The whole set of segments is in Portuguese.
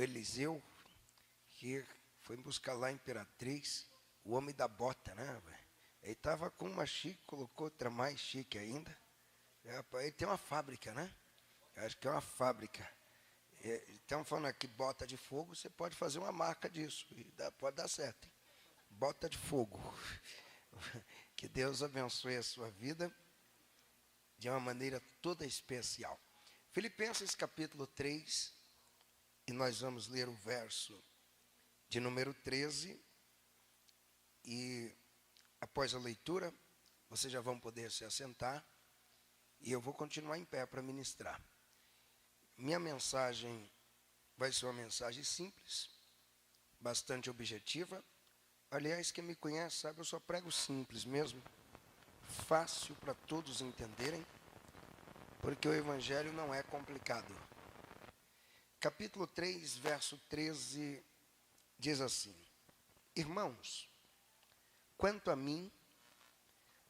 Eliseu, que foi buscar lá a Imperatriz, o homem da bota, né? Ele estava com uma chique, colocou outra mais chique ainda. Ele tem uma fábrica, né? Eu acho que é uma fábrica. Estamos falando aqui, bota de fogo, você pode fazer uma marca disso, e pode dar certo. Hein? Bota de fogo. Que Deus abençoe a sua vida de uma maneira toda especial. Filipenses capítulo 3, e nós vamos ler o verso de número 13, e após a leitura, vocês já vão poder se assentar, e eu vou continuar em pé para ministrar. Minha mensagem vai ser uma mensagem simples, bastante objetiva. Aliás, quem me conhece sabe, eu só prego simples mesmo, fácil para todos entenderem, porque o evangelho não é complicado. Capítulo 3, verso 13, diz assim: Irmãos, quanto a mim,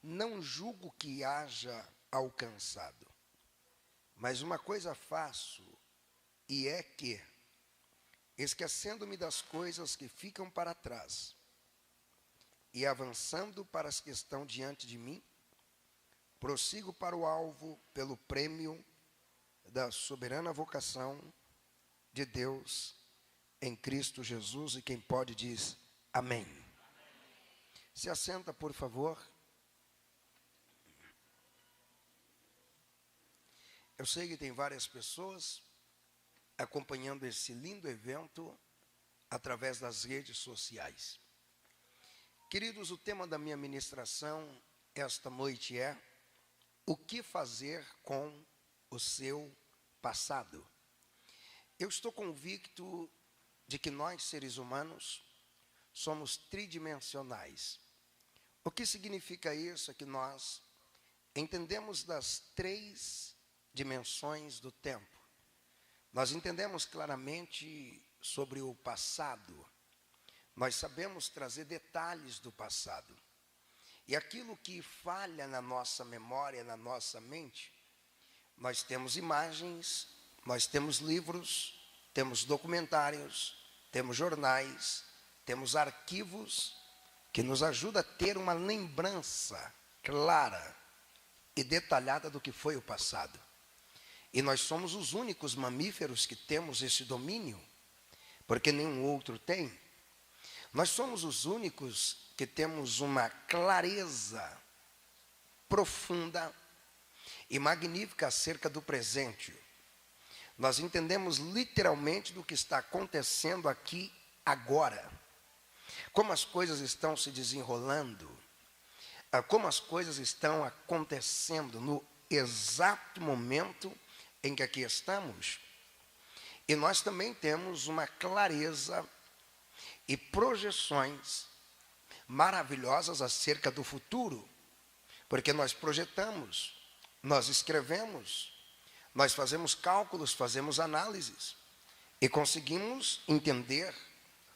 não julgo que haja alcançado, mas uma coisa faço, e é que, esquecendo-me das coisas que ficam para trás, e avançando para as que estão diante de mim, prossigo para o alvo pelo prêmio da soberana vocação de Deus em Cristo Jesus, e quem pode diz amém. Se assenta, por favor. Eu sei que tem várias pessoas acompanhando esse lindo evento através das redes sociais. Queridos, o tema da minha ministração esta noite é: o que fazer com o seu passado? Eu estou convicto de que nós, seres humanos, somos tridimensionais. O que significa isso? É que nós entendemos das 3 dimensões do tempo. Nós entendemos claramente sobre o passado. Nós sabemos trazer detalhes do passado. E aquilo que falha na nossa memória, na nossa mente, nós temos imagens, nós temos livros, temos documentários, temos jornais, temos arquivos que nos ajudam a ter uma lembrança clara e detalhada do que foi o passado. E nós somos os únicos mamíferos que temos esse domínio, porque nenhum outro tem. Nós somos os únicos que temos uma clareza profunda e magnífica acerca do presente. Nós entendemos literalmente do que está acontecendo aqui agora. Como as coisas estão se desenrolando, como as coisas estão acontecendo no exato momento em que aqui estamos. E nós também temos uma clareza e projeções maravilhosas acerca do futuro, porque nós projetamos, nós escrevemos, nós fazemos cálculos, fazemos análises e conseguimos entender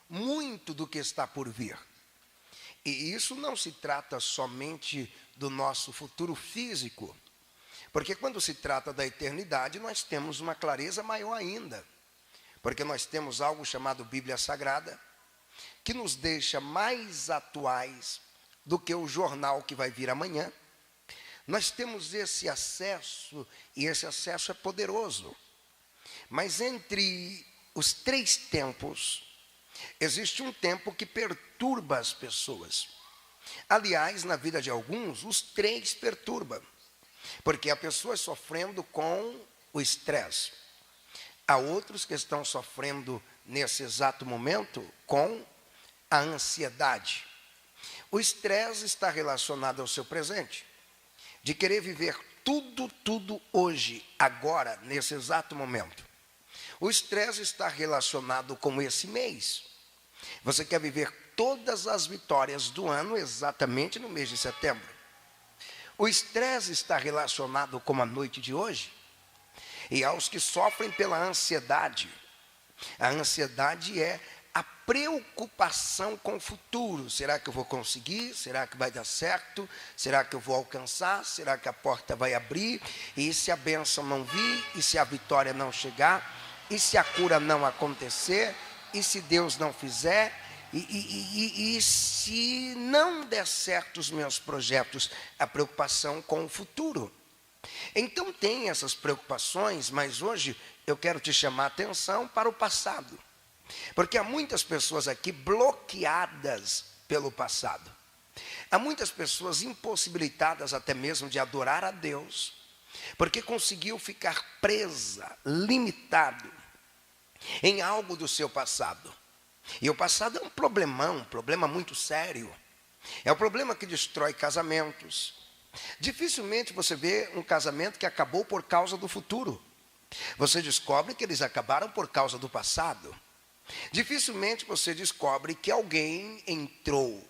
muito do que está por vir. E isso não se trata somente do nosso futuro físico, porque quando se trata da eternidade, nós temos uma clareza maior ainda, porque nós temos algo chamado Bíblia Sagrada, que nos deixa mais atuais do que o jornal que vai vir amanhã. Nós temos esse acesso, e esse acesso é poderoso. Mas entre os 3 tempos, existe um tempo que perturba as pessoas. Aliás, na vida de alguns, os 3 perturbam, porque há pessoas sofrendo com o estresse. Há outros que estão sofrendo nesse exato momento com a ansiedade. O estresse está relacionado ao seu presente, de querer viver tudo hoje, agora, nesse exato momento. O estresse está relacionado com esse mês. Você quer viver todas as vitórias do ano exatamente no mês de setembro. O estresse está relacionado com a noite de hoje. E aos que sofrem pela ansiedade. A ansiedade é a preocupação com o futuro. Será que eu vou conseguir? Será que vai dar certo? Será que eu vou alcançar? Será que a porta vai abrir? E se a bênção não vir? E se a vitória não chegar? E se a cura não acontecer? E se Deus não fizer? E se não der certo os meus projetos? A preocupação com o futuro. Então tem essas preocupações, mas hoje eu quero te chamar a atenção para o passado. Porque há muitas pessoas aqui bloqueadas pelo passado. Há muitas pessoas impossibilitadas até mesmo de adorar a Deus, porque conseguiu ficar presa, limitado em algo do seu passado. E o passado é um problemão, um problema muito sério. É o problema que destrói casamentos. Dificilmente você vê um casamento que acabou por causa do futuro. Você descobre que eles acabaram por causa do passado. Dificilmente você descobre que alguém entrou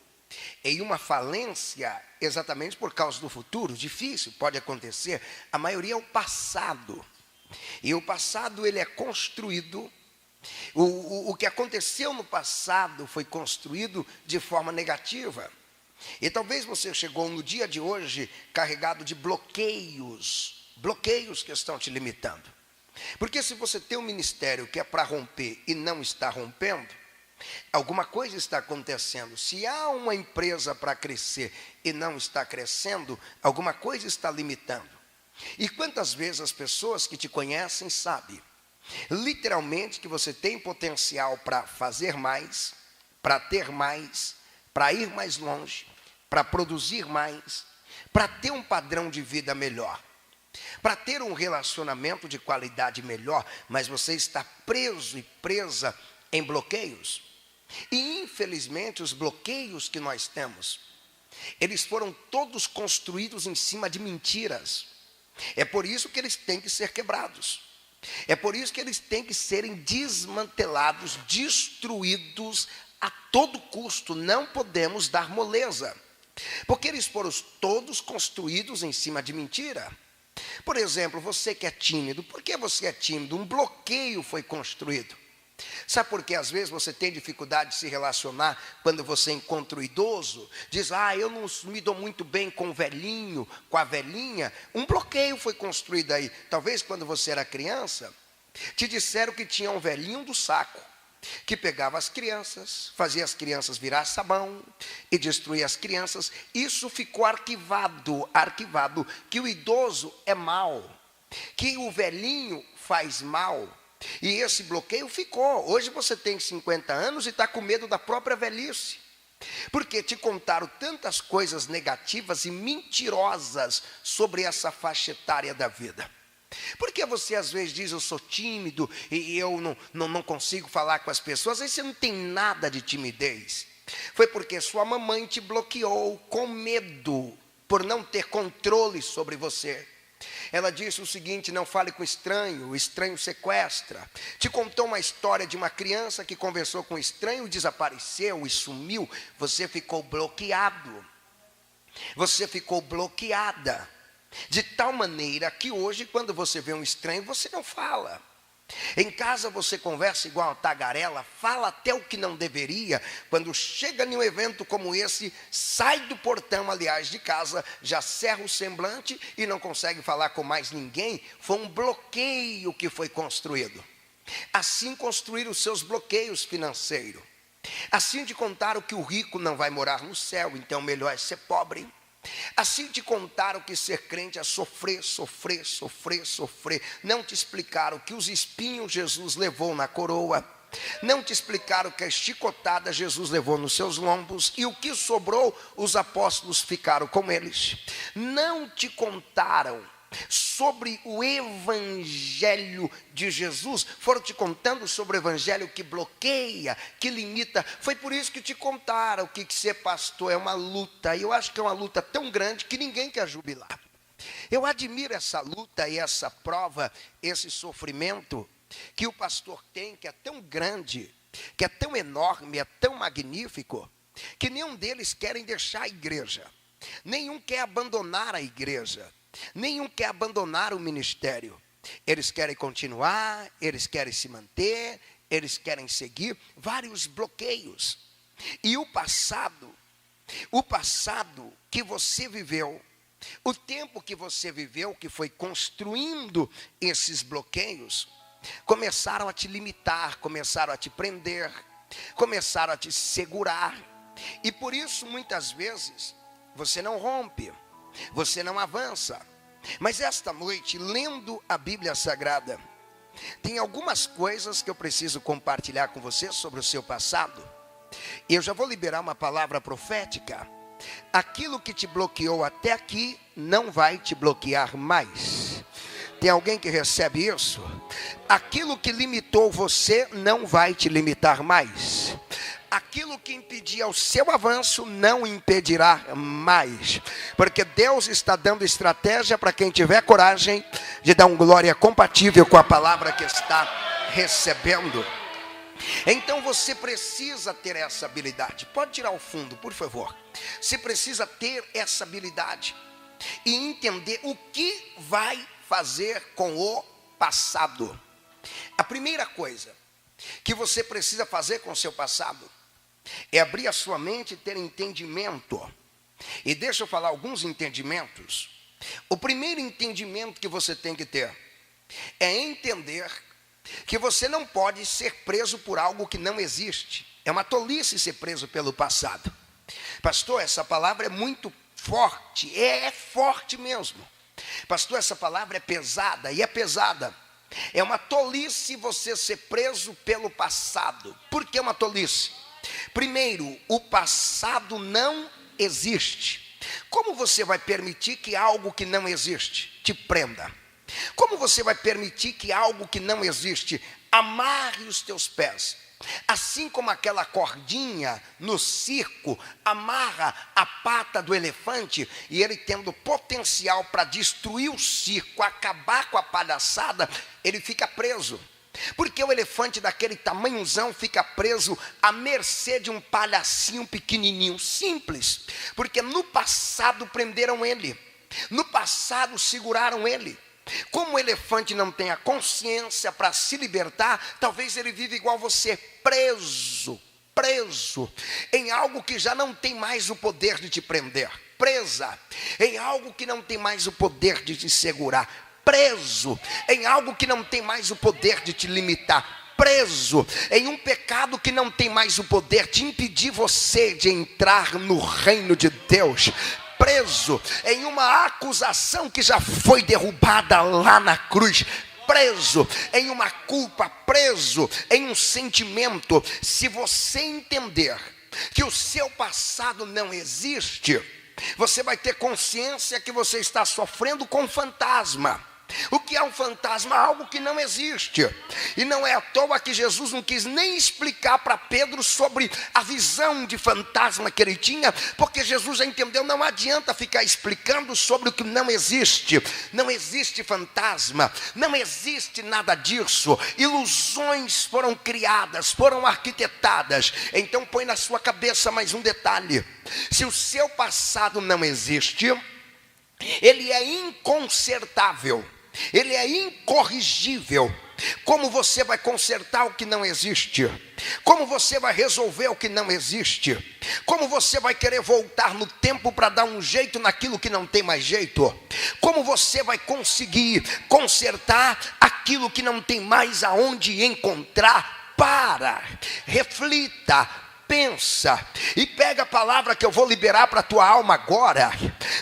em uma falência exatamente por causa do futuro. Difícil, pode acontecer. A maioria é o passado. E o passado ele é construído. O que aconteceu no passado foi construído de forma negativa. E talvez você chegou no dia de hoje carregado de bloqueios que estão te limitando. Porque se você tem um ministério que é para romper e não está rompendo, alguma coisa está acontecendo. Se há uma empresa para crescer e não está crescendo, alguma coisa está limitando. E quantas vezes as pessoas que te conhecem sabem, literalmente, que você tem potencial para fazer mais, para ter mais, para ir mais longe, para produzir mais, para ter um padrão de vida melhor, para ter um relacionamento de qualidade melhor, mas você está preso e presa em bloqueios. E infelizmente os bloqueios que nós temos, eles foram todos construídos em cima de mentiras. É por isso que eles têm que ser quebrados. É por isso que eles têm que serem desmantelados, destruídos a todo custo. Não podemos dar moleza, porque eles foram todos construídos em cima de mentira. Por exemplo, você que é tímido, por que você é tímido? Um bloqueio foi construído. Sabe por que às vezes você tem dificuldade de se relacionar quando você encontra o idoso? Diz, eu não me dou muito bem com o velhinho, com a velhinha. Um bloqueio foi construído aí. Talvez quando você era criança, te disseram que tinha um velhinho do saco, que pegava as crianças, fazia as crianças virar sabão e destruía as crianças. Isso ficou arquivado, que o idoso é mau, que o velhinho faz mal. E esse bloqueio ficou. Hoje você tem 50 anos e está com medo da própria velhice, porque te contaram tantas coisas negativas e mentirosas sobre essa faixa etária da vida. Porque você às vezes diz, eu sou tímido e eu não consigo falar com as pessoas. Aí você não tem nada de timidez. Foi porque sua mamãe te bloqueou com medo, por não ter controle sobre você. Ela disse o seguinte, não fale com o estranho sequestra. Te contou uma história de uma criança que conversou com o estranho, desapareceu e sumiu. Você ficou bloqueado. Você ficou bloqueada. De tal maneira que hoje, quando você vê um estranho, você não fala. Em casa você conversa igual uma tagarela, fala até o que não deveria. Quando chega em um evento como esse, sai do portão, aliás, de casa, já cerra o semblante e não consegue falar com mais ninguém. Foi um bloqueio que foi construído. Assim construíram os seus bloqueios financeiros. Assim te contaram que o rico não vai morar no céu, então melhor é ser pobre. Assim te contaram que ser crente é sofrer. Não te explicaram que os espinhos Jesus levou na coroa. Não te explicaram que a chicotada Jesus levou nos seus lombos. E o que sobrou, os apóstolos ficaram com eles. Não te contaram sobre o evangelho de Jesus. Foram te contando sobre o evangelho que bloqueia, que limita. Foi por isso que te contaram que ser pastor é uma luta. E eu acho que é uma luta tão grande que ninguém quer jubilar. Eu admiro essa luta e essa prova, esse sofrimento que o pastor tem, que é tão grande, que é tão enorme, é tão magnífico, que nenhum deles querem deixar a igreja. Nenhum quer abandonar a igreja. Nenhum quer abandonar o ministério. Eles querem continuar, eles querem se manter, eles querem seguir. Vários bloqueios. E o passado que você viveu, o tempo que você viveu, que foi construindo esses bloqueios, começaram a te limitar, começaram a te prender, começaram a te segurar. E por isso, muitas vezes, você não rompe, você não avança. Mas esta noite, lendo a Bíblia Sagrada, tem algumas coisas que eu preciso compartilhar com você sobre o seu passado. E eu já vou liberar uma palavra profética. Aquilo que te bloqueou até aqui não vai te bloquear mais. Tem alguém que recebe isso? Aquilo que limitou você não vai te limitar mais. Aquilo que impedia o seu avanço não impedirá mais. Porque Deus está dando estratégia para quem tiver coragem de dar um glória compatível com a palavra que está recebendo. Então você precisa ter essa habilidade. Pode tirar o fundo, por favor. Você precisa ter essa habilidade e entender o que vai fazer com o passado. A primeira coisa que você precisa fazer com o seu passado é abrir a sua mente e ter entendimento. E deixa eu falar alguns entendimentos. O primeiro entendimento que você tem que ter é entender que você não pode ser preso por algo que não existe. É uma tolice ser preso pelo passado. Pastor, essa palavra é muito forte. É forte mesmo. Pastor, essa palavra é pesada. E é pesada. É uma tolice você ser preso pelo passado. Por que uma tolice? Primeiro, o passado não existe. Como você vai permitir que algo que não existe te prenda? Como você vai permitir que algo que não existe amarre os teus pés? Assim como aquela cordinha no circo amarra a pata do elefante, e ele tendo potencial para destruir o circo, acabar com a palhaçada, ele fica preso. Porque o elefante daquele tamanhozão fica preso à mercê de um palhacinho pequenininho, simples. Porque no passado prenderam ele, no passado seguraram ele. Como o elefante não tem a consciência para se libertar, talvez ele vive igual você, preso em algo que já não tem mais o poder de te prender, presa em algo que não tem mais o poder de te segurar, preso em algo que não tem mais o poder de te limitar, preso em um pecado que não tem mais o poder de impedir você de entrar no reino de Deus, preso em uma acusação que já foi derrubada lá na cruz, preso em uma culpa, preso em um sentimento. Se você entender que o seu passado não existe, você vai ter consciência que você está sofrendo com um fantasma. O que é um fantasma? Algo que não existe. E não é à toa que Jesus não quis nem explicar para Pedro sobre a visão de fantasma que ele tinha, porque Jesus já entendeu, não adianta ficar explicando sobre o que não existe. Não existe fantasma, não existe nada disso. Ilusões foram criadas, foram arquitetadas. Então põe na sua cabeça mais um detalhe: se o seu passado não existe, ele é inconsertável, ele é incorrigível. Como você vai consertar o que não existe? Como você vai resolver o que não existe? Como você vai querer voltar no tempo para dar um jeito naquilo que não tem mais jeito? Como você vai conseguir consertar aquilo que não tem mais aonde encontrar? Para, reflita, pensa e pega a palavra que eu vou liberar para a tua alma agora.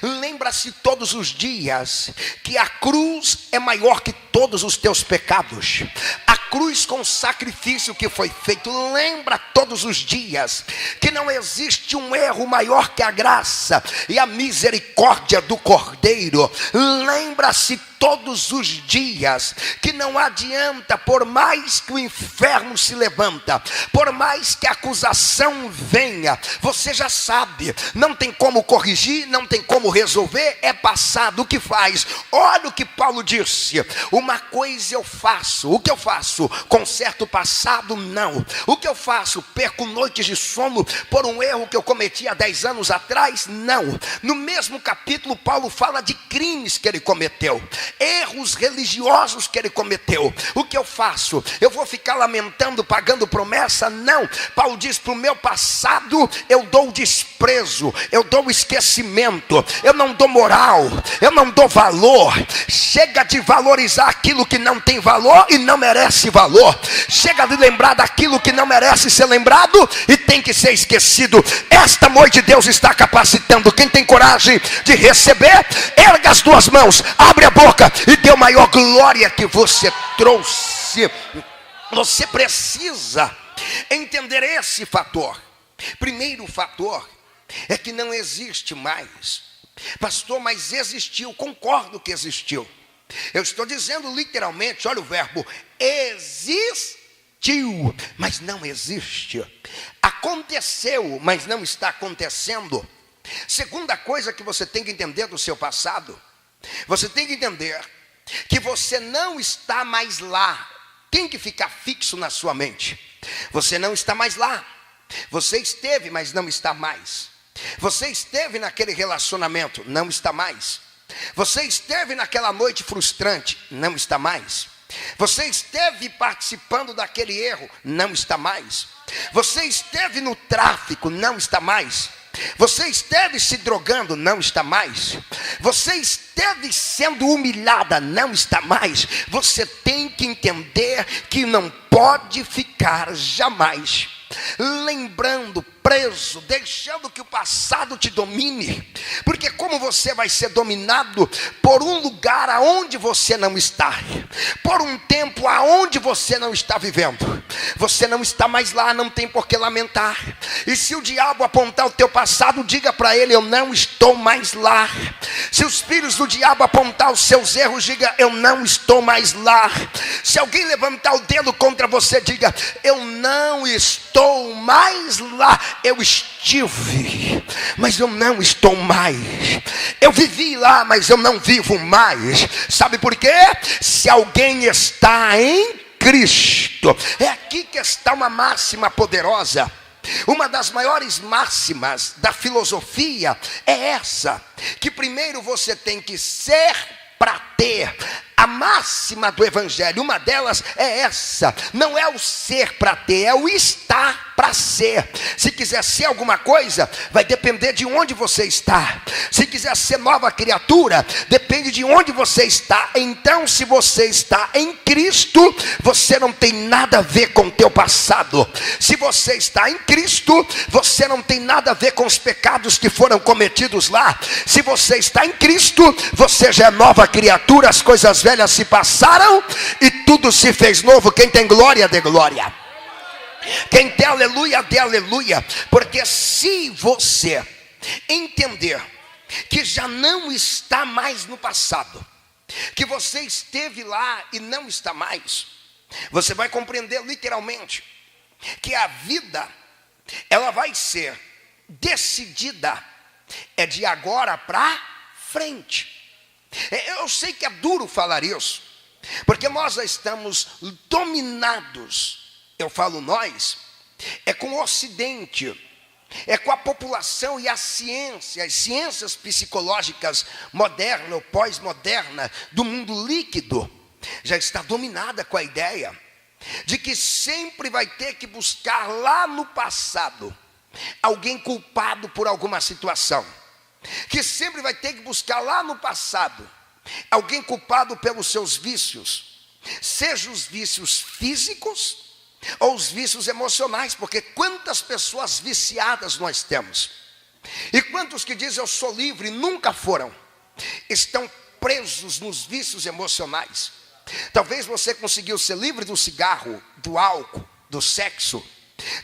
Lembra-se todos os dias que a cruz é maior que todos os teus pecados. A cruz com o sacrifício que foi feito. Lembra todos os dias que não existe um erro maior que a graça e a misericórdia do Cordeiro. Lembra-se todos os dias que não adianta, por mais que o inferno se levanta, por mais que a acusação venha, você já sabe, não tem como corrigir, não tem como resolver, é passado. O que faz? Olha o que Paulo disse: uma coisa eu faço. O que eu faço? Conserto o passado? Não. O que eu faço? Perco noites de sono por um erro que eu cometi há 10 anos atrás? Não. No mesmo capítulo, Paulo fala de crimes que ele cometeu. erros religiosos que ele cometeu. O que eu faço? Eu vou ficar lamentando, pagando promessa? Não. Paulo diz: para o meu passado eu dou desprezo, eu dou esquecimento, eu não dou moral, eu não dou valor. Chega de valorizar aquilo que não tem valor e não merece valor. Chega de lembrar daquilo que não merece ser lembrado e tem que ser esquecido. Esta noite Deus está capacitando. Quem tem coragem de receber, erga as duas mãos, abre a boca e dê a maior glória que você trouxe. Você precisa entender esse fator. Primeiro fator é que não existe mais. Pastor, mas existiu. Concordo que existiu. Eu estou dizendo literalmente, olha o verbo, existiu, mas não existe. Aconteceu, mas não está acontecendo. Segunda coisa que você tem que entender do seu passado, você tem que entender que você não está mais lá. Tem que ficar fixo na sua mente. Você não está mais lá. Você esteve, mas não está mais. Você esteve naquele relacionamento, não está mais. Você esteve naquela noite frustrante, não está mais. Você esteve participando daquele erro, não está mais. Você esteve no tráfico, não está mais. Você esteve se drogando, não está mais. Você esteve sendo humilhada, não está mais. Você tem que entender que não pode ficar jamais lembrando, preso, deixando que o passado te domine. Porque como você vai ser dominado por um lugar aonde você não está, por um tempo aonde você não está vivendo. Você não está mais lá, não tem por que lamentar. E se o diabo apontar o teu passado, diga para ele: eu não estou mais lá. Se os filhos do diabo apontar os seus erros, diga: eu não estou mais lá. Se alguém levantar o dedo contra você, diga: eu não estou mais lá. Eu estive, mas eu não estou mais. Eu vivi lá, mas eu não vivo mais. Sabe por quê? Se alguém está em Cristo, é aqui que está uma máxima poderosa. Uma das maiores máximas da filosofia é essa: que primeiro você tem que ser para ter. A máxima do evangelho, uma delas é essa: não é o ser para ter, é o estar para ser. Se quiser ser alguma coisa, vai depender de onde você está. Se quiser ser nova criatura, depende de onde você está. Então, se você está em Cristo, você não tem nada a ver com o teu passado. Se você está em Cristo, você não tem nada a ver com os pecados que foram cometidos lá. Se você está em Cristo, você já é nova criatura. As coisas velhas se passaram e tudo se fez novo. Quem tem glória, dê glória. Quem tem aleluia, dê aleluia. Porque se você entender que já não está mais no passado, que você esteve lá e não está mais, você vai compreender literalmente que a vida, ela vai ser decidida de agora para frente. Eu sei que é duro falar isso, porque nós já estamos dominados. Eu falo nós, é com o Ocidente, é com a população e a ciência, as ciências psicológicas moderna ou pós-moderna do mundo líquido, já está dominada com a ideia de que sempre vai ter que buscar lá no passado alguém culpado por alguma situação. Que sempre vai ter que buscar lá no passado alguém culpado pelos seus vícios, seja os vícios físicos ou os vícios emocionais, porque quantas pessoas viciadas nós temos, e quantos que dizem eu sou livre, nunca foram, estão presos nos vícios emocionais. Talvez você conseguiu ser livre do cigarro, do álcool, do sexo.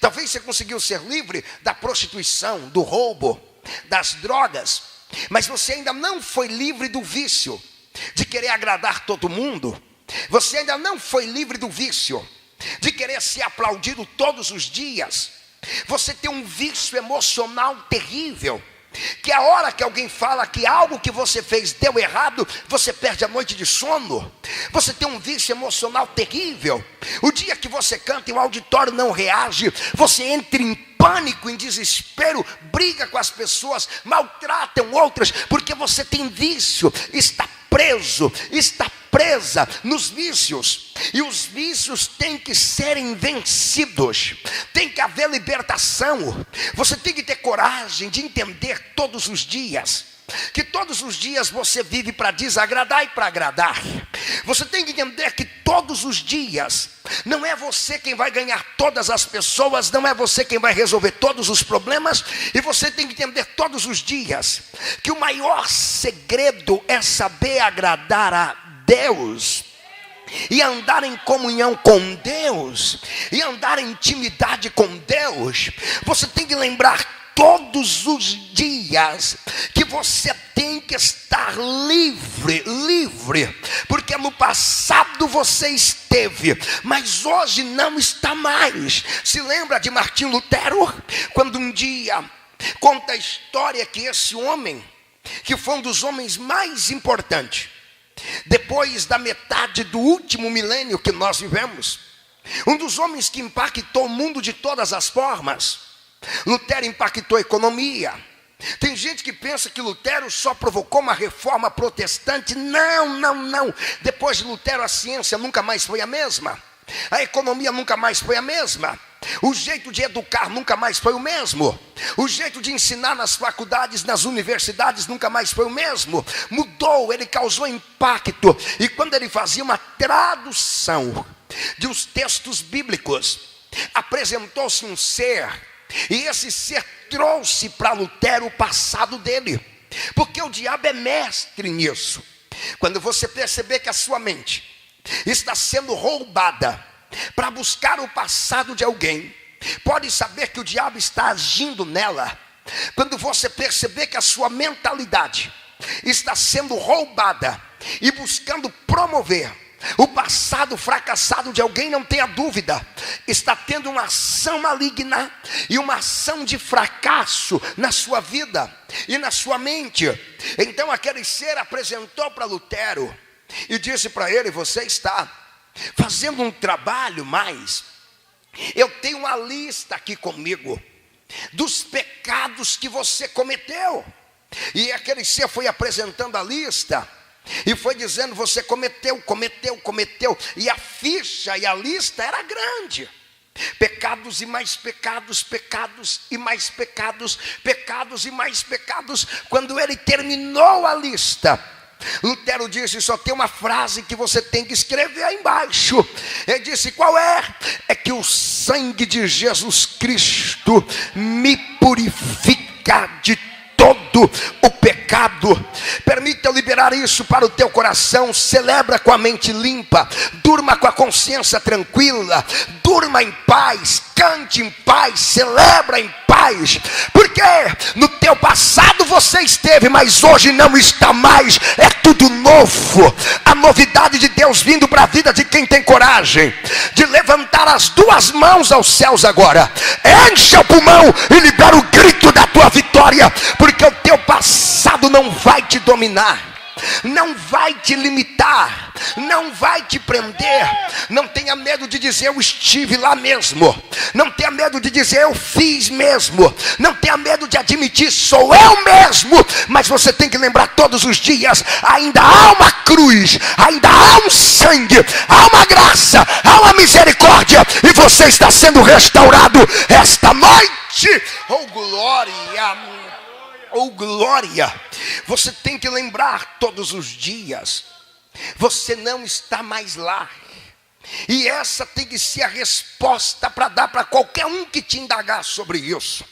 Talvez você conseguiu ser livre da prostituição, do roubo, das drogas, mas você ainda não foi livre do vício de querer agradar todo mundo. Você ainda não foi livre do vício de querer ser aplaudido todos os dias. Você tem um vício emocional terrível, que a hora que alguém fala que algo que você fez deu errado, você perde a noite de sono. Você tem um vício emocional terrível. O dia que você canta e o auditório não reage, você entra em pânico, em desespero, briga com as pessoas, maltratam outras, porque você tem vício, está preso, está presa nos vícios. E os vícios têm que serem vencidos. Tem que haver libertação. Você tem que ter coragem de entender todos os dias que todos os dias você vive para desagradar e para agradar. Você tem que entender que todos os dias não é você quem vai ganhar todas as pessoas, não é você quem vai resolver todos os problemas. E você tem que entender todos os dias que o maior segredo é saber agradar a Deus e andar em comunhão com Deus, e andar em intimidade com Deus. Você tem que lembrar todos os dias que você tem que estar livre, porque no passado você esteve, mas hoje não está mais. Se lembra de Martinho Lutero, quando um dia conta a história que esse homem, que foi um dos homens mais importantes, depois da metade do último milênio que nós vivemos, um dos homens que impactou o mundo de todas as formas. Lutero impactou a economia. Tem gente que pensa que Lutero só provocou uma reforma protestante. Não. Depois de Lutero, a ciência nunca mais foi a mesma. A economia nunca mais foi a mesma. O jeito de educar nunca mais foi o mesmo. O jeito de ensinar nas faculdades, nas universidades, nunca mais foi o mesmo. Mudou, ele causou impacto. E quando ele fazia uma tradução de os textos bíblicos, apresentou-se um ser, e esse ser trouxe para Lutero o passado dele, porque o diabo é mestre nisso. Quando você perceber que a sua mente está sendo roubada para buscar o passado de alguém, pode saber que o diabo está agindo nela. Quando você perceber que a sua mentalidade está sendo roubada e buscando promover o passado fracassado de alguém, não tenha dúvida, está tendo uma ação maligna e uma ação de fracasso na sua vida e na sua mente. Então aquele ser apresentou para Lutero e disse para ele: você está fazendo um trabalho, mas eu tenho uma lista aqui comigo dos pecados que você cometeu. E aquele ser foi apresentando a lista e foi dizendo: você cometeu. E a ficha e a lista era grande. Pecados e mais pecados, pecados e mais pecados, pecados e mais pecados. Quando ele terminou a lista, Lutero disse: só tem uma frase que você tem que escrever aí embaixo. Ele disse: qual é? É que o sangue de Jesus Cristo me purifica de todo o pecado. Permita eu liberar isso para o teu coração. Celebra com a mente limpa, durma com a consciência tranquila, durma em paz, cante em paz, celebra em paz, porque no teu passado você esteve, mas hoje não está mais. É tudo novo. A novidade de Deus vindo para a vida de quem tem coragem de levantar as duas mãos aos céus agora. Encha o pulmão e libera o grito da tua vitória, porque o teu passado não vai te dominar, não vai te limitar, não vai te prender. Não tenha medo de dizer: eu estive lá mesmo. Não tenha medo de dizer: eu fiz mesmo. Não tenha medo de admitir: sou eu mesmo. Mas você tem que lembrar todos os dias: ainda há uma cruz, ainda há um sangue, há uma graça, há uma misericórdia, e você está sendo restaurado esta noite. Oh glória! Oh glória! Você tem que lembrar todos os dias: você não está mais lá. E essa tem que ser a resposta para dar para qualquer um que te indagar sobre isso.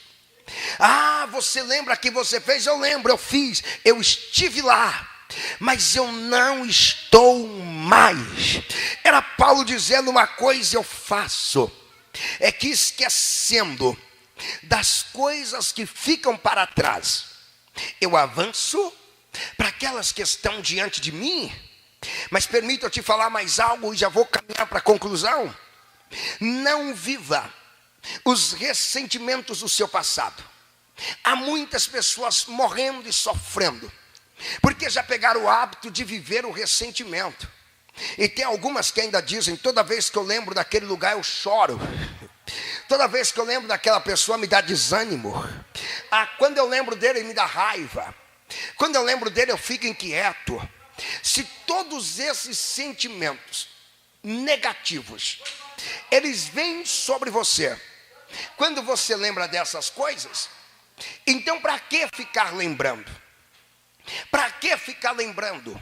Ah, você lembra que você fez? Eu lembro, eu fiz, eu estive lá, mas eu não estou mais. Era Paulo dizendo: uma coisa eu faço, é que esquecendo das coisas que ficam para trás, eu avanço para aquelas que estão diante de mim. Mas permita eu te falar mais algo e já vou caminhar para a conclusão. Não viva os ressentimentos do seu passado. Há muitas pessoas morrendo e sofrendo porque já pegaram o hábito de viver o ressentimento. E tem algumas que ainda dizem: toda vez que eu lembro daquele lugar eu choro, toda vez que eu lembro daquela pessoa me dá desânimo, quando eu lembro dele me dá raiva, quando eu lembro dele eu fico inquieto. Se todos esses sentimentos negativos, eles vêm sobre você, quando você lembra dessas coisas, então para que ficar lembrando? Para que ficar lembrando?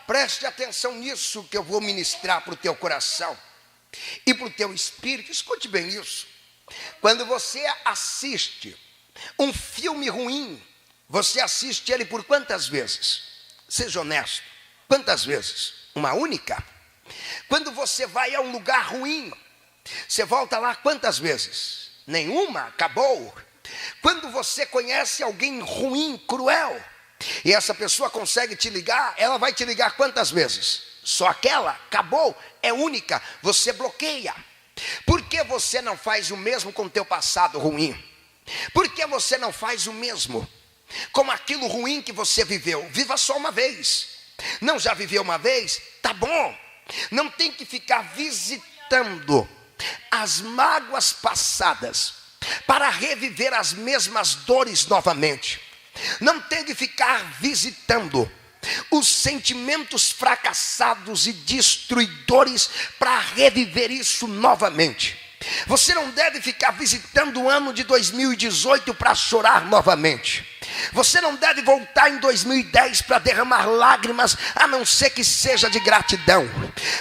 Preste atenção nisso que eu vou ministrar para o teu coração e para o teu espírito. Escute bem isso. Quando você assiste um filme ruim, você assiste ele por quantas vezes? Seja honesto. Quantas vezes? Uma única? Quando você vai a um lugar ruim, você volta lá quantas vezes? Nenhuma? Acabou. Quando você conhece alguém ruim, cruel, e essa pessoa consegue te ligar, ela vai te ligar quantas vezes? Só aquela? Acabou. É única. Você bloqueia. Por que você não faz o mesmo com o teu passado ruim? Por que você não faz o mesmo com aquilo ruim que você viveu? Viva só uma vez. Não já viveu uma vez? Tá bom. Não tem que ficar visitando as mágoas passadas para reviver as mesmas dores novamente. Não tem que ficar visitando os sentimentos fracassados e destruidores para reviver isso novamente. Você não deve ficar visitando o ano de 2018 para chorar novamente. Você não deve voltar em 2010 para derramar lágrimas, a não ser que seja de gratidão.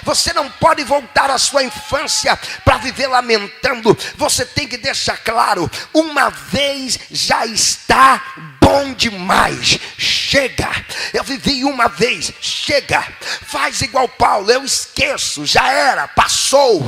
Você não pode voltar à sua infância para viver lamentando. Você tem que deixar claro: uma vez já está bom demais. Chega. Eu vivi uma vez. Chega. Faz igual Paulo. Eu esqueço. Já era. Passou.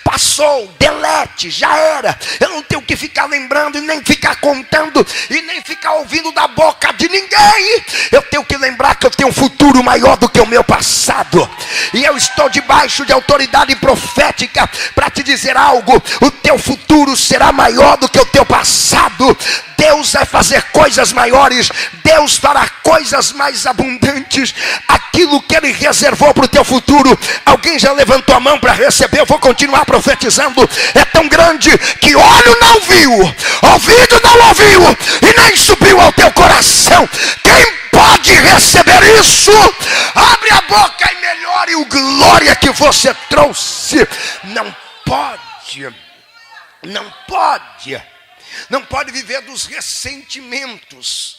Passou. Delete. Já era. Eu não tenho que ficar lembrando e nem ficar contando e nem ficar ouvindo da boca de ninguém. Eu tenho que lembrar que eu tenho um futuro maior do que o meu passado. E eu estou debaixo de autoridade profética para te dizer algo: o teu futuro será maior do que o teu passado. Deus vai fazer coisas maiores. Deus fará coisas mais abundantes. Aquilo que Ele reservou para o teu futuro. Alguém já levantou a mão para receber? Eu vou continuar profetizando. É tão grande que olho não viu, ouvido não ouviu e nem subiu ao teu coração. Quem pode receber isso? Abre a boca e melhore o glória que você trouxe. Não pode. Não pode. Não pode viver dos ressentimentos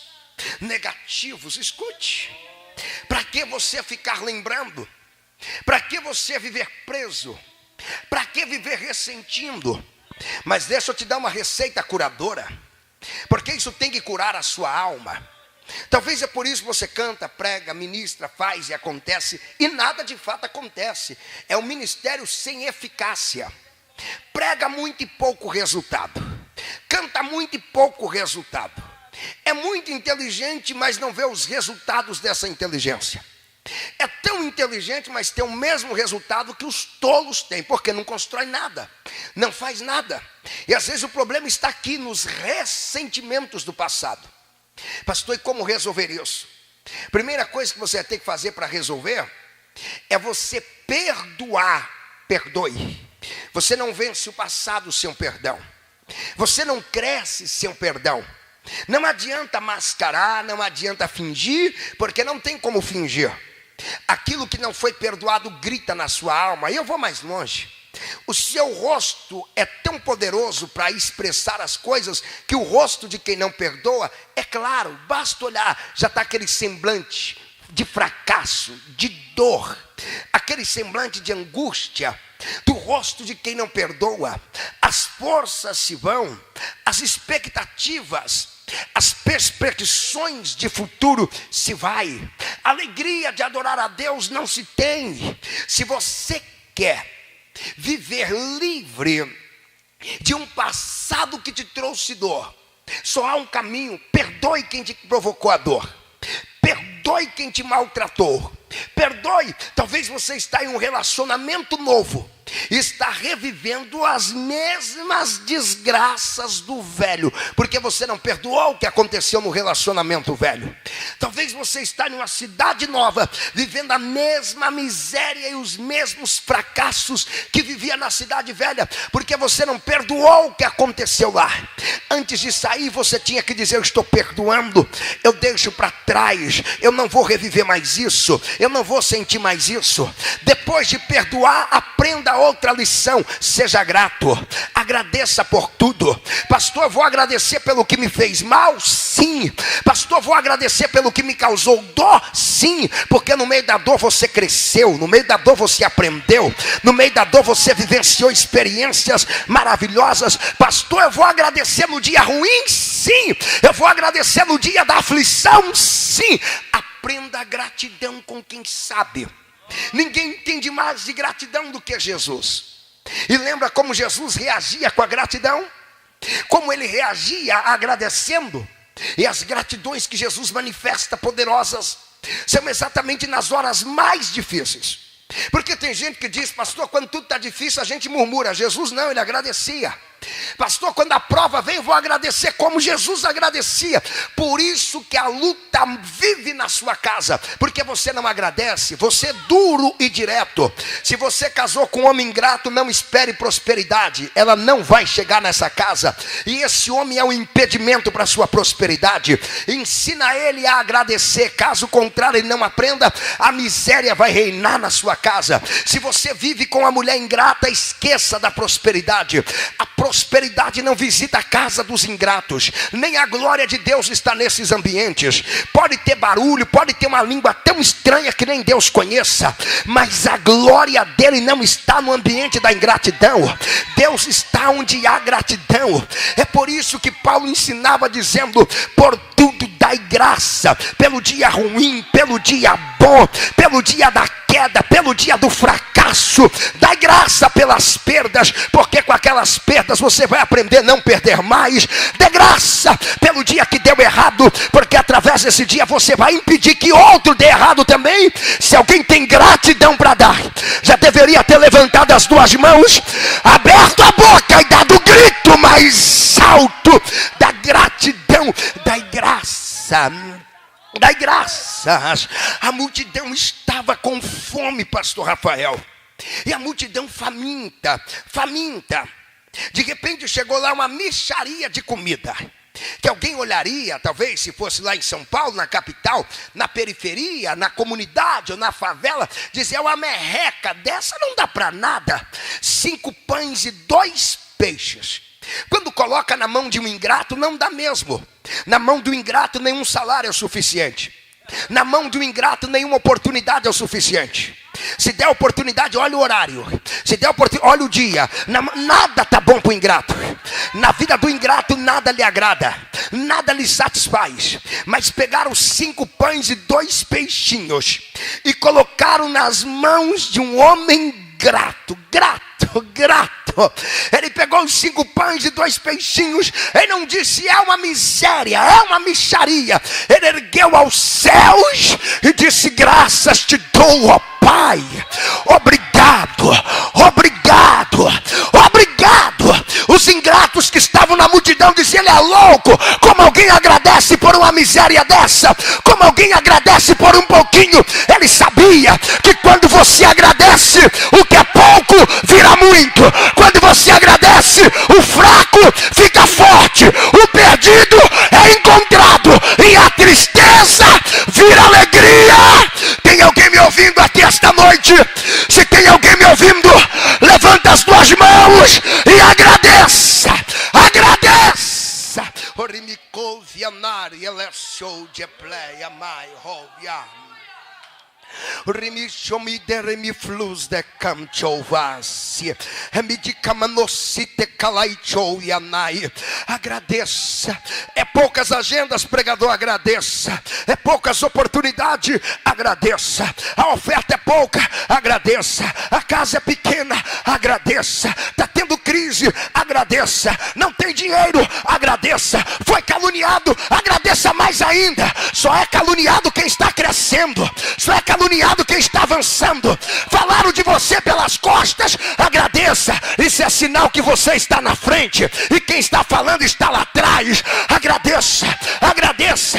negativos. Escute. Para que você ficar lembrando? Para que você viver preso? Para que viver ressentindo? Mas deixa eu te dar uma receita curadora, porque isso tem que curar a sua alma. Talvez é por isso que você canta, prega, ministra, faz e acontece, e nada de fato acontece. É um ministério sem eficácia. Prega muito e pouco resultado. Canta muito e pouco resultado. É muito inteligente, mas não vê os resultados dessa inteligência. É tão inteligente, mas tem o mesmo resultado que os tolos têm, porque não constrói nada, não faz nada. E às vezes o problema está aqui nos ressentimentos do passado. Pastor, e como resolver isso? Primeira coisa que você tem que fazer para resolver é você perdoar. Perdoe. Você não vence o passado sem um perdão. Você não cresce sem um perdão. Não adianta mascarar, não adianta fingir, porque não tem como fingir. Aquilo que não foi perdoado grita na sua alma. E eu vou mais longe. O seu rosto é tão poderoso para expressar as coisas que o rosto de quem não perdoa, é claro, basta olhar, já está aquele semblante de fracasso, de dor, aquele semblante de angústia do rosto de quem não perdoa. As forças se vão, as expectativas, as perspectivas de futuro se vai. A alegria de adorar a Deus não se tem. Se você quer viver livre de um passado que te trouxe dor, só há um caminho: perdoe quem te provocou a dor. Perdoe quem te maltratou. Perdoe. Talvez você está em um relacionamento novo está revivendo as mesmas desgraças do velho, porque você não perdoou o que aconteceu no relacionamento velho. Talvez você está em uma cidade nova, vivendo a mesma miséria e os mesmos fracassos que vivia na cidade velha, porque você não perdoou o que aconteceu lá. Antes de sair você tinha que dizer: eu estou perdoando, eu deixo para trás, eu não vou reviver mais isso, eu não vou sentir mais isso. Depois de perdoar, aprenda outra lição: seja grato, agradeça por tudo. Pastor, vou agradecer pelo que me fez mal? Sim. Pastor, vou agradecer pelo que me causou dor? Sim, porque no meio da dor você cresceu, no meio da dor você aprendeu, no meio da dor você vivenciou experiências maravilhosas. Pastor, eu vou agradecer no dia ruim? Sim. Eu vou agradecer no dia da aflição? Sim. Aprenda a gratidão com quem sabe. Ninguém entende mais de gratidão do que Jesus. E lembra como Jesus reagia com a gratidão? Como ele reagia agradecendo? E as gratidões que Jesus manifesta poderosas são exatamente nas horas mais difíceis. Porque tem gente que diz: pastor, quando tudo está difícil a gente murmura. Jesus não, ele agradecia. Pastor, quando a prova vem, eu vou agradecer como Jesus agradecia. Por isso que a luta vive na sua casa, porque você não agradece, você é duro e direto. Se você casou com um homem ingrato, não espere prosperidade, ela não vai chegar nessa casa. E esse homem é um impedimento para a sua prosperidade. Ensina ele a agradecer, caso contrário ele não aprenda, a miséria vai reinar na sua casa. Se você vive com a mulher ingrata, esqueça da prosperidade. A prosperidade não visita a casa dos ingratos, nem a glória de Deus está nesses ambientes. Pode ter barulho, pode ter uma língua tão estranha que nem Deus conheça, mas a glória dele não está no ambiente da ingratidão. Deus está onde há gratidão. É por isso que Paulo ensinava dizendo: por tudo dai graça, pelo dia ruim, pelo dia bom, pelo dia da queda, pelo dia do fracasso. Dai graça pelas perdas, porque com aquelas perdas você vai aprender a não perder mais. Dê graça pelo dia que deu errado, porque através desse dia você vai impedir que outro dê errado também. Se alguém tem gratidão para dar, já deveria ter levantado as duas mãos, aberto a boca e dado o grito mais alto da gratidão. Dai graça. Dai graças. A multidão estava com fome, pastor Rafael, e a multidão faminta. De repente chegou lá uma mixaria de comida, que alguém olharia, talvez se fosse lá em São Paulo, na capital, na periferia, na comunidade ou na favela, dizia: uma merreca dessa não dá para nada. 5 pães e 2 peixes. Quando coloca na mão de um ingrato, não dá mesmo. Na mão do ingrato nenhum salário é o suficiente. Na mão do ingrato nenhuma oportunidade é o suficiente. Se der oportunidade, olha o horário. Se der oportunidade, olha o dia. Nada está bom para o ingrato. Na vida do ingrato nada lhe agrada, nada lhe satisfaz. Mas pegaram 5 pães e 2 peixinhos e colocaram nas mãos de um homem grato. Ele pegou os 5 pães e 2 peixinhos. Ele não disse: é uma miséria, é uma mixaria. Ele ergueu aos céus e disse: graças te dou, ó Pai. Obrigado. Os ingratos que estavam na multidão diziam: ele é louco. Como alguém agradece por uma miséria dessa? Como alguém agradece por um pouquinho? Ele sabia que quando você agradece, o que é pouco vira muito. Quando você agradece, o fraco fica forte, o perdido é encontrado, e a tristeza vira alegria. Tem alguém me ouvindo aqui esta noite? Se tem alguém me ouvindo, levanta as 2 mãos e agradeça. Agradeça. É poucas agendas, pregador, agradeça. É poucas oportunidades, agradeça. A oferta é pouca, agradeça. A casa é pequena, agradeça. Está tendo crise, agradeça. Não tem dinheiro, agradeça. Foi caluniado, agradeça mais ainda. Só é caluniado quem está crescendo. Só é caluniado caluniado quem está avançando. Falaram de você pelas costas, agradeça. Isso é sinal que você está na frente e quem está falando está lá atrás. Agradeça, agradeça.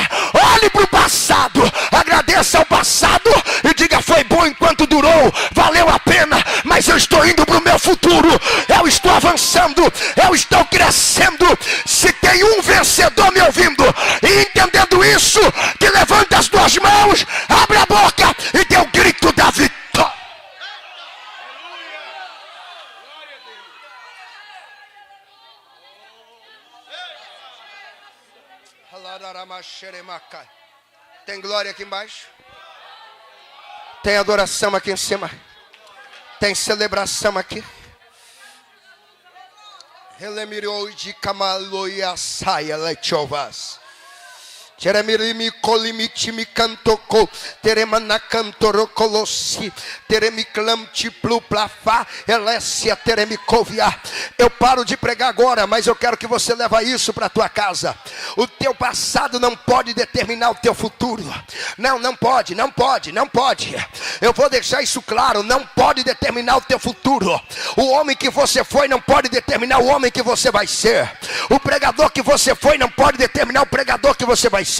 Olhe para o passado, agradeça ao passado e diga: foi bom enquanto durou, valeu a pena, mas eu estou indo para o meu futuro, eu estou avançando, eu estou crescendo. Se tem um vencedor me ouvindo e entendendo isso, que levanta as duas mãos, abre a boca e dê o grito da vitória. Tem glória aqui embaixo? Tem adoração aqui em cima? Tem celebração aqui? Elemiroi camaloia saia lechovas. Teremirimi colimiti cantocou, teremana cantorocolosi, teremiclam tiplu plafá, elécia teremicovia. Eu paro de pregar agora, mas eu quero que você leve isso para a tua casa. O teu passado não pode determinar o teu futuro. Não pode. Eu vou deixar isso claro, não pode determinar o teu futuro. O homem que você foi não pode determinar o homem que você vai ser. O pregador que você foi não pode determinar o pregador que você vai ser.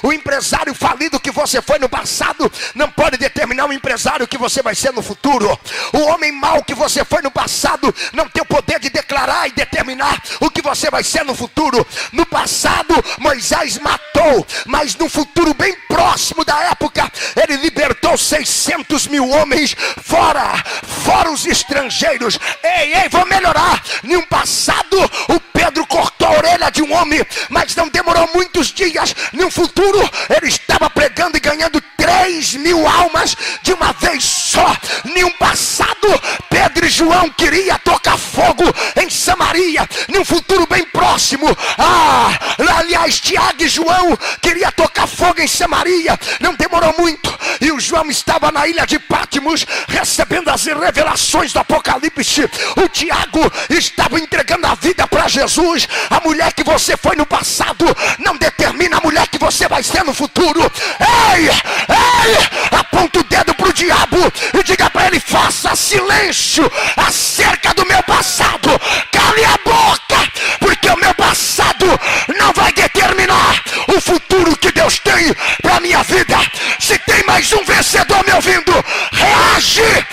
O empresário falido que você foi no passado não pode determinar o empresário que você vai ser no futuro. O homem mau que você foi no passado não tem o poder de declarar e determinar o que você vai ser no futuro. No passado Moisés matou, mas no futuro bem próximo da época ele libertou 600 mil homens, fora os estrangeiros. Ei, vou melhorar. Em um passado o Pedro cortou a orelha de um homem, mas não demorou muitos dias. No futuro ele estava pregando e ganhando 3.000 almas de uma vez só. No passado Pedro e João queriam tocar fogo em Samaria. No futuro bem próximo, aliás, Tiago e João queriam tocar fogo em Samaria. Não demorou muito e o João estava na ilha de Patmos recebendo as revelações do Apocalipse. O Tiago estava entregando a vida para Jesus. A mulher que você foi no passado não determina a mulher que você vai ser no futuro. Ei, aponta o dedo para o diabo e diga para ele: faça silêncio acerca do meu passado. Cale a boca, porque o meu passado não vai determinar o futuro que Deus tem para a minha vida. Se tem mais um vencedor me ouvindo, reage.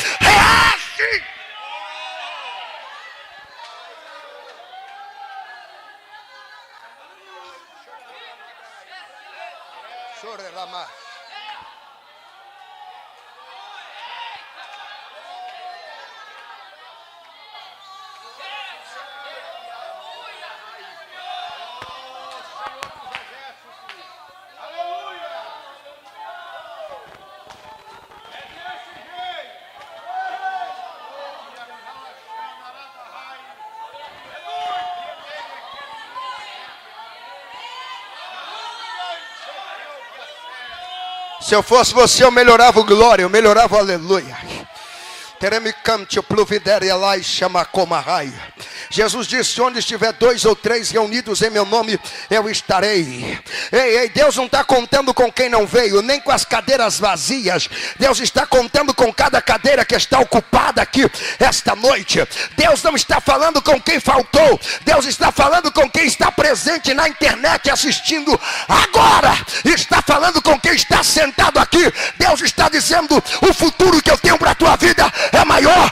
Se eu fosse você, eu melhorava o glória, eu melhorava o aleluia. Jesus disse: onde estiver 2 ou 3 reunidos em meu nome, eu estarei. Ei, Deus não está contando com quem não veio, nem com as cadeiras vazias. Deus está contando com cada cadeira que está ocupada aqui esta noite. Deus não está falando com quem faltou, Deus está falando com quem está presente na internet assistindo agora. Está falando com quem está sentado aqui. Deus está dizendo: o futuro que eu tenho para a tua vida é maior,